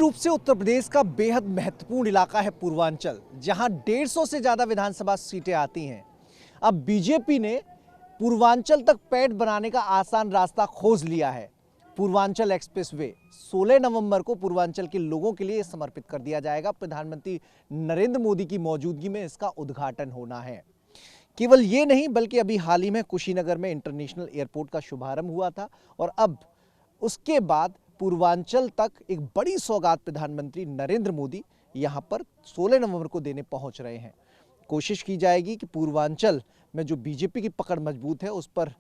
रूप से उत्तर प्रदेश का बेहद महत्वपूर्ण इलाका है पूर्वांचल, जहां 150 से ज्यादा विधानसभा सीटें आती हैं। अब बीजेपी ने पूर्वांचल तक पैठ बनाने का आसान रास्ता खोज लिया है। पूर्वांचल एक्सप्रेसवे 16 नवंबर को पूर्वांचल के लोगों के लिए समर्पित कर दिया जाएगा। प्रधानमंत्री नरेंद्र मोदी की मौजूदगी में इसका उद्घाटन होना है। केवल ये नहीं, बल्कि अभी हाल ही में कुशीनगर में इंटरनेशनल एयरपोर्ट का शुभारंभ हुआ था और अब उसके बाद पूर्वांचल तक एक बड़ी सौगात प्रधानमंत्री नरेंद्र मोदी यहां पर 16 नवंबर को देने पहुंच रहे हैं। कोशिश की जाएगी कि पूर्वांचल में जो बीजेपी की पकड़ मजबूत है उस पर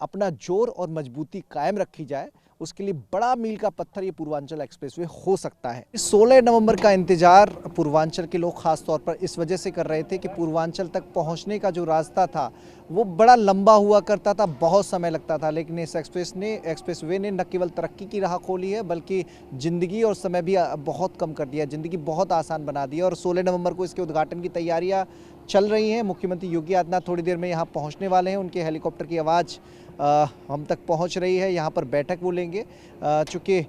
अपना जोर और मजबूती कायम रखी जाए। उसके लिए बड़ा मील का पत्थर ये पूर्वांचल एक्सप्रेसवे हो सकता है। 16 नवंबर का इंतजार पूर्वांचल के लोग खास तौर पर इस वजह से कर रहे थे कि पूर्वांचल तक पहुंचने का जो रास्ता था वो बड़ा लंबा हुआ करता था, बहुत समय लगता था। लेकिन इस एक्सप्रेसवे ने न केवल तरक्की की राह खोली है, बल्कि ज़िंदगी और समय भी बहुत कम कर दिया, ज़िंदगी बहुत आसान बना दी है। और 16 नवंबर को इसके उद्घाटन की तैयारियाँ चल रही हैं। मुख्यमंत्री योगी आदित्यनाथ थोड़ी देर में यहाँ पहुँचने वाले हैं। उनके हेलीकॉप्टर की आवाज़ हम तक पहुंच रही है। यहाँ पर बैठक वो लेंगे। चूँकि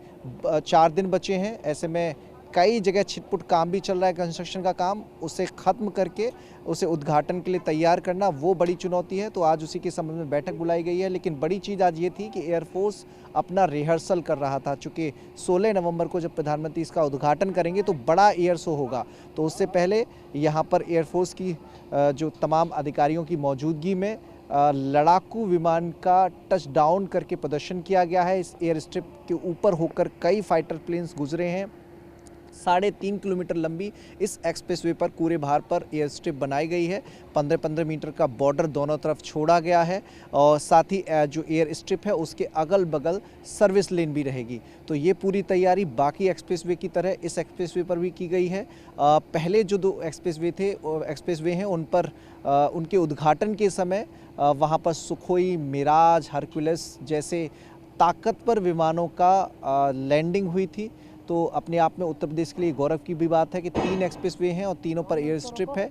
4 दिन बचे हैं, ऐसे में कई जगह छिटपुट काम भी चल रहा है, कंस्ट्रक्शन का काम, उसे ख़त्म करके उसे उद्घाटन के लिए तैयार करना वो बड़ी चुनौती है। तो आज उसी के संबंध में बैठक बुलाई गई है। लेकिन बड़ी चीज़ आज ये थी कि एयरफोर्स अपना रिहर्सल कर रहा था। चूँकि 16 नवंबर को जब प्रधानमंत्री इसका उद्घाटन करेंगे तो बड़ा एयर शो होगा, तो उससे पहले यहाँ पर एयरफोर्स की जो तमाम अधिकारियों की मौजूदगी में लड़ाकू विमान का टच डाउन करके प्रदर्शन किया गया है। इस एयर स्ट्रिप के ऊपर होकर कई फाइटर प्लेन्स गुजरे हैं। 3.5 किलोमीटर लंबी इस एक्सप्रेसवे पर पूरे भार पर एयर स्ट्रिप बनाई गई है। 15-15 मीटर का बॉर्डर दोनों तरफ छोड़ा गया है और साथ ही जो एयर स्ट्रिप है उसके अगल बगल सर्विस लेन भी रहेगी। तो ये पूरी तैयारी बाकी एक्सप्रेसवे की तरह इस एक्सप्रेसवे पर भी की गई है। पहले जो 2 एक्सप्रेसवे हैं उन पर उनके उद्घाटन के समय वहाँ पर सुखोई, मिराज, हरक्यूलिस जैसे ताकतवर विमानों का लैंडिंग हुई थी। तो अपने आप में उत्तर प्रदेश के लिए गौरव की भी बात है कि 3 एक्सप्रेसवे हैं और तीनों पर एयर स्ट्रिप है।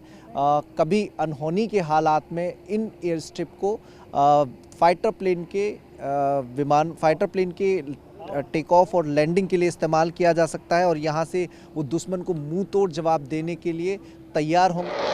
कभी अनहोनी के हालात में इन एयर स्ट्रिप को फाइटर प्लेन के टेक ऑफ और लैंडिंग के लिए इस्तेमाल किया जा सकता है और यहाँ से वो दुश्मन को मुंह तोड़ जवाब देने के लिए तैयार होंगे।